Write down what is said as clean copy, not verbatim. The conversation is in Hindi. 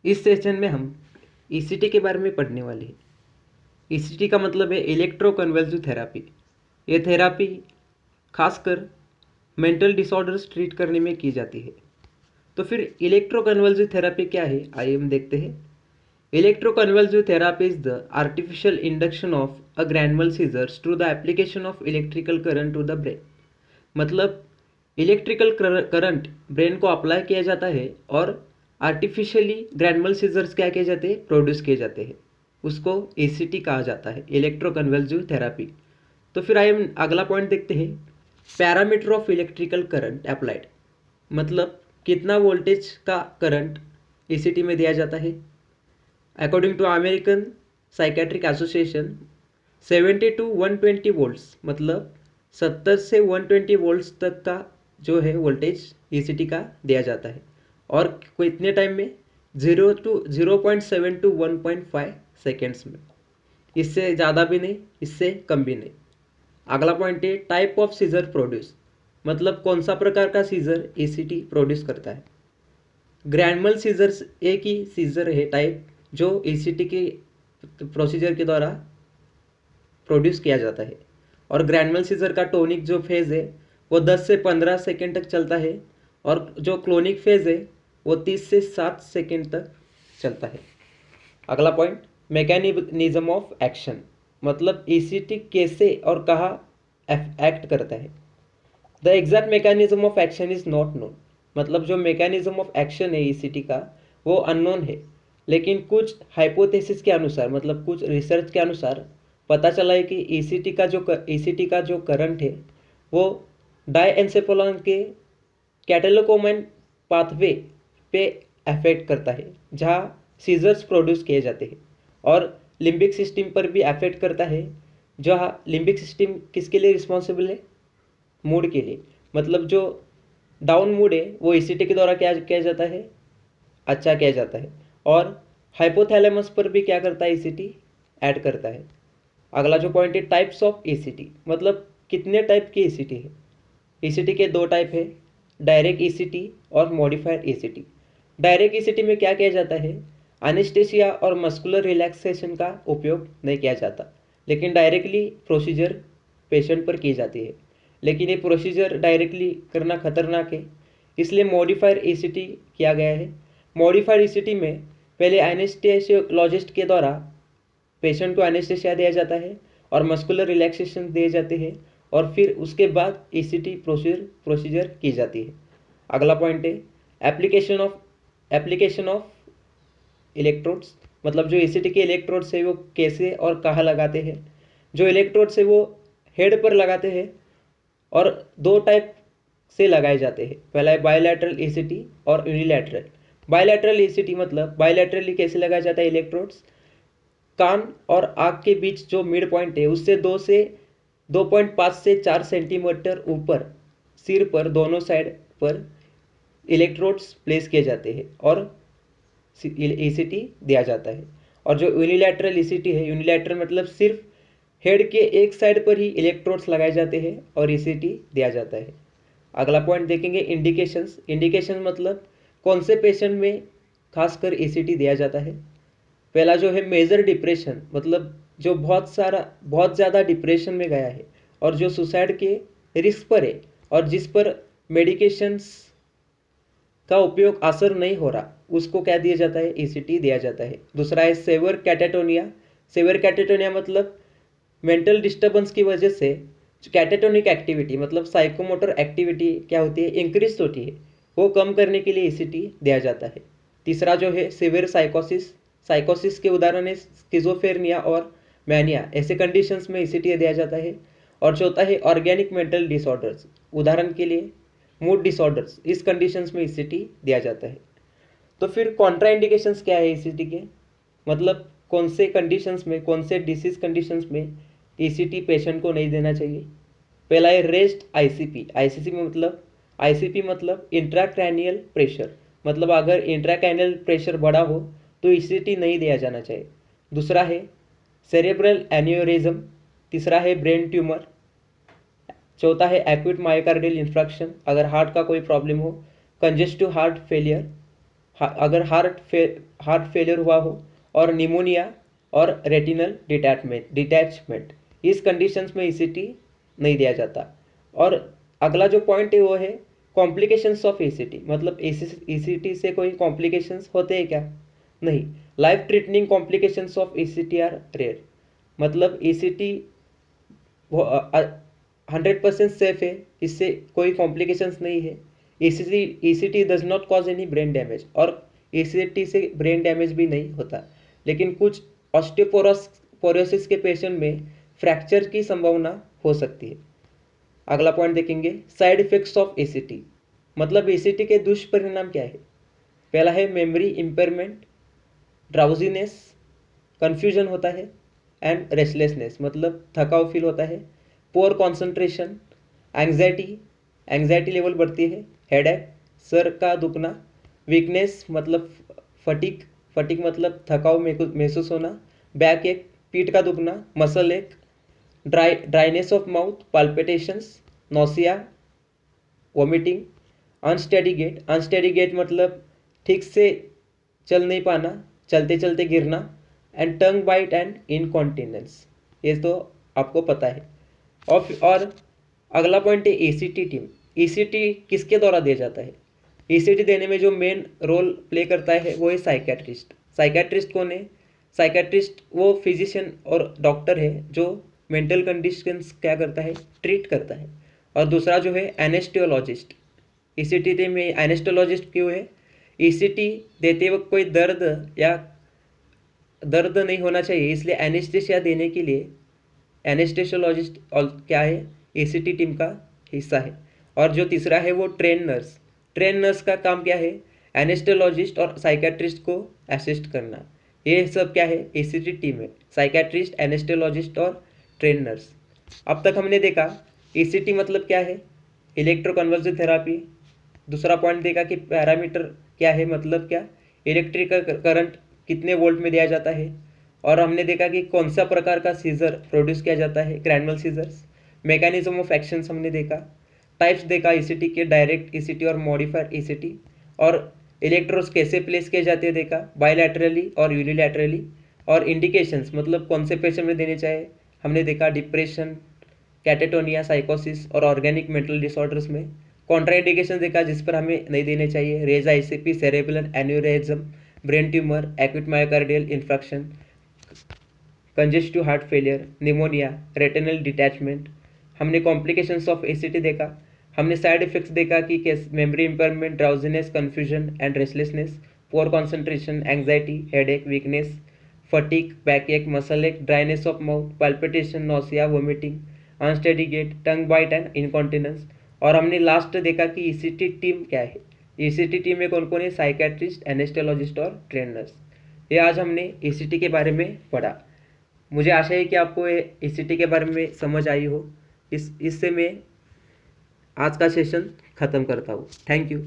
इस सेशन में हम ईसीटी के बारे में पढ़ने वाले हैं। ईसीटी का मतलब है इलेक्ट्रोकन्वल्सिव थेरापी। ये थेरापी खासकर मेंटल डिसऑर्डर्स ट्रीट करने में की जाती है। तो फिर इलेक्ट्रोकन्वल्सिव थेरापी क्या है, आइए हम देखते हैं। Electroconvulsive therapy is the artificial induction of a gradual seizures through the application of electrical current to the brain. मतलब इलेक्ट्रिकल करंट ब्रेन को अप्लाई किया जाता है और आर्टिफिशियली ग्रैनुअल सीजर्स क्या किए जाते हैं, प्रोड्यूस किए जाते हैं। उसको ईसीटी कहा जाता है, इलेक्ट्रोकन्वल्सिव थेरापी। तो फिर आइए हम अगला पॉइंट देखते हैं। Parameter of electrical current applied, मतलब कितना वोल्टेज का करंट ईसीटी में दिया जाता है। According to American psychiatric association 70 to 120 volts, मतलब 70 से 120 वोल्ट्स तक का जो है वोल्टेज ईसीटी का दिया जाता है। और कितने टाइम में, 0.7 to 1.5 सेकेंड्स में। इससे ज़्यादा भी नहीं, इससे कम भी नहीं। अगला पॉइंट है टाइप ऑफ सीजर प्रोड्यूस, मतलब कौन सा प्रकार का सीजर ईसीटी प्रोड्यूस करता है। ग्रैनुअल सीजर्स एक ही सीजर है टाइप जो ईसीटी के प्रोसीजर के द्वारा प्रोड्यूस किया जाता है। और ग्रैनुअल सीजर का टोनिक जो फेज़ है वो 10 से 15 सेकेंड तक चलता है, और जो क्लोनिक फेज़ है वो 30 से 7 सेकेंड तक चलता है। अगला पॉइंट मैकेनिज्म ऑफ एक्शन, मतलब ईसीटी कैसे और कहाँ एक्ट करता है। The exact mechanism of action is not known, मतलब जो मैकेनिज्म ऑफ एक्शन है ईसीटी का वो अननोन है। लेकिन कुछ हाइपोथेसिस के अनुसार, मतलब कुछ रिसर्च के अनुसार पता चला है कि ईसीटी का जो करंट है वो डायएन्सेफेलॉन के कैटेलोकोमाइन पाथवे पे अफेक्ट करता है, जहाँ सीजर्स प्रोड्यूस किए जाते हैं। और लिम्बिक सिस्टम पर भी अफेक्ट करता है, जहाँ लिम्बिक सिस्टम किसके लिए रिस्पॉन्सिबल है, मूड के लिए। मतलब जो डाउन मूड है वो ईसीटी के द्वारा क्या किया जाता है, अच्छा किया जाता है। और हाइपोथैलेमस पर भी क्या करता है, ईसीटी ऐड करता है। अगला जो पॉइंट है टाइप्स ऑफ ईसीटी, मतलब कितने टाइप की ईसीटी है। ईसीटी के दो टाइप है, डायरेक्ट ईसीटी और मॉडिफाइड ईसीटी। डायरेक्ट ईसीटी में क्या किया जाता है, एनेस्थेसिया और मस्कुलर रिलैक्सेशन का उपयोग नहीं किया जाता, लेकिन डायरेक्टली प्रोसीजर पेशेंट पर की जाती है। लेकिन ये प्रोसीजर डायरेक्टली करना खतरनाक है, इसलिए मॉडिफाइड ईसीटी किया गया है। मॉडिफाइड ईसीटी में पहले एनेस्थेसियोलॉजिस्ट के द्वारा पेशेंट को एनेस्थेसिया दिया जाता है और मस्कुलर रिलैक्सेशन दिए जाते हैं, और फिर उसके बाद ईसीटी प्रोसीजर की जाती है। अगला पॉइंट है एप्लीकेशन ऑफ इलेक्ट्रोड्स, मतलब जो ईसीटी के इलेक्ट्रोड्स है वो कैसे और कहाँ लगाते हैं। जो इलेक्ट्रोड्स है वो हेड पर लगाते हैं और दो टाइप से लगाए जाते हैं। पहला है बायलैटरल ईसीटी और यूनिलैटरल। बायलैटरल ईसीटी मतलब बायलैटरली कैसे लगाया जाता है, इलेक्ट्रोड्स कान और आँख के बीच जो मिड पॉइंट है उससे 2.5 से 4 सेंटीमीटर ऊपर सिर पर दोनों साइड पर इलेक्ट्रोड्स प्लेस किए जाते हैं और ईसीटी दिया जाता है। और जो यूनिलैटरल ईसीटी है, यूनिलैटरल मतलब सिर्फ हेड के एक साइड पर ही इलेक्ट्रोड्स लगाए जाते हैं और ईसीटी दिया जाता है। अगला पॉइंट देखेंगे इंडिकेशंस। इंडिकेशन मतलब कौन से पेशेंट में खासकर ईसीटी दिया जाता है। पहला जो है मेजर डिप्रेशन, मतलब जो बहुत ज़्यादा डिप्रेशन में गया है और जो सुसाइड के रिस्क पर है और जिस पर मेडिकेशंस का उपयोग असर नहीं हो रहा, उसको क्या दिया जाता है, ईसीटी दिया जाता है। दूसरा है सेवर कैटेटोनिया। सेवर कैटेटोनिया मतलब मेंटल डिस्टर्बेंस की वजह से कैटेटोनिक एक्टिविटी, मतलब साइकोमोटर एक्टिविटी क्या होती है, इंक्रीज होती है, वो कम करने के लिए ईसीटी दिया जाता है। तीसरा जो है सिवियर साइकोसिस। साइकोसिस के उदाहरण है स्किज़ोफ्रेनिया और मैनिया, ऐसे कंडीशंस में ईसीटी दिया जाता है। और चौथा है ऑर्गेनिक मेंटल डिसऑर्डर्स, उदाहरण के लिए मूड डिसऑर्डर्स, इस कंडीशंस में ईसीटी दिया जाता है। तो फिर कॉन्ट्रा इंडिकेशंस क्या है ईसीटी के, मतलब कौन से कंडीशंस में, कौन से डिसीज कंडीशंस में ईसीटी पेशेंट को नहीं देना चाहिए। पहला है रेस्ट आईसीपी मतलब इंट्राक्रैनियल प्रेशर, मतलब अगर इंट्राक्रैनियल प्रेशर बढ़ा हो तो ईसीटी नहीं दिया जाना चाहिए। दूसरा है सेरेब्रल एन्यूरिज्म। तीसरा है ब्रेन ट्यूमर। चौथा है एक्यूट मायोकार्डियल इंफ्रैक्शन, अगर हार्ट का कोई प्रॉब्लम हो। कंजेस्टिव हार्ट फेलियर, अगर हार्ट फेलियर हुआ हो, और निमोनिया और रेटिनल डिटैचमेंट, इस कंडीशंस में ईसीटी नहीं दिया जाता। और अगला जो पॉइंट है वो है कॉम्प्लिकेशंस ऑफ ईसीटी, मतलब ईसीटी से कोई कॉम्प्लिकेशंस होते हैं क्या? नहीं। Life threatening complications of ECT are rare, मतलब ईसीटी 100% सेफ है, इससे कोई कॉम्प्लिकेशंस नहीं है। ECT does not cause any brain damage, और ईसीटी से ब्रेन डैमेज भी नहीं होता। लेकिन कुछ ऑस्टियोपोरोसिस के पेशेंट में फ्रैक्चर की संभावना हो सकती है। अगला पॉइंट देखेंगे, साइड इफेक्ट्स ऑफ ईसीटी, मतलब ईसीटी के दुष्परिणाम क्या है? पहला है मेमोरी इम्पेयरमेंट, ड्राउजीनेस, कन्फ्यूजन होता है, एंड रेस्टलेसनेस, मतलब थकाव फील होता है, पोअर कॉन्सेंट्रेशन, एंग्जाइटी लेवल बढ़ती है, हेडेक, सर का दुखना, वीकनेस मतलब फटीक मतलब थकाव महसूस होना, बैक एक, पीठ का दुखना, muscle ache, dryness of mouth, palpitations, nausea, vomiting, unsteady gait मतलब ठीक से चल नहीं पाना, चलते चलते गिरना, and tongue bite and incontinence, ये तो आपको पता है। और अगला पॉइंट है ईसीटी टीम। ईसीटी किसके द्वारा दिया जाता है? ईसीटी देने में जो मेन रोल प्ले करता है वो है साइकेट्रिस्ट। साइकेट्रिस्ट कौन है? साइकेट्रिस्ट वो फिजिशियन और डॉक्टर है जो मेंटल कंडीशंस क्या करता है, ट्रीट करता है। और दूसरा जो है एनेस्थियोलॉजिस्ट। ईसीटी टीम में एनेस्थियोलॉजिस्ट क्यों है? ईसीटी देते वक्त कोई दर्द नहीं होना चाहिए, इसलिए एनेस्थेसिया देने के लिए एनेस्थेसियोलॉजिस्ट क्या है, ईसीटी टीम का हिस्सा है। और जो तीसरा है वो ट्रेन नर्स का काम क्या है? एनेस्थेसियोलॉजिस्ट और साइकेट्रिस्ट को असिस्ट करना। ये सब क्या है, ईसीटी टीम है, साइकेट्रिस्ट, एनेस्थेसियोलॉजिस्ट और ट्रेन नर्स। अब तक हमने देखा ईसीटी मतलब क्या है, इलेक्ट्रोकन्वल्सिव थेरापी। दूसरा पॉइंट देखा कि पैरामीटर क्या है, मतलब क्या, इलेक्ट्रिकल करंट कितने वोल्ट में दिया जाता है। और हमने देखा कि कौन सा प्रकार का सीजर प्रोड्यूस किया जाता है, cranial seizures. Mechanism of actions हमने देखा, टाइप्स देखा ईसीटी के, डायरेक्ट ईसीटी और मॉडिफाइड ईसीटी, और इलेक्ट्रोड्स कैसे प्लेस किए जाते हैं देखा, बायलैटरली और यूनिलैटरली। और इंडिकेशंस मतलब कौन से पेशेंट में देने चाहिए, हमने देखा डिप्रेशन, कैटेटोनिया, साइकोसिस और ऑर्गेनिक मेंटल डिसऑर्डर्स में। कॉन्ट्राइंडिकेशन देखा जिस पर हमें नहीं देने चाहिए, raised ICP, cerebral aneurysm, brain tumour, acute myocardial infarction, congestive heart failure, pneumonia, retinal detachment. हमने कॉम्प्लिकेशंस ऑफ ईसीटी देखा, हमने साइड इफेक्ट्स देखा कि memory impairment, drowsiness, confusion and restlessness, poor concentration, anxiety, headache, weakness, fatigue, back ache, muscle ache, dryness of mouth, palpitation, nausea, vomiting, unsteady gait, tongue bite and incontinence. और हमने लास्ट देखा कि ईसीटी टीम क्या है। ईसीटी टीम में कौन कौन है? साइकेट्रिस्ट, एनेस्थेसियोलॉजिस्ट और ट्रेनर्स। ये आज हमने ईसीटी के बारे में पढ़ा। मुझे आशा है कि आपको ये ईसीटी के बारे में समझ आई हो। इससे मैं आज का सेशन ख़त्म करता हूँ। Thank you.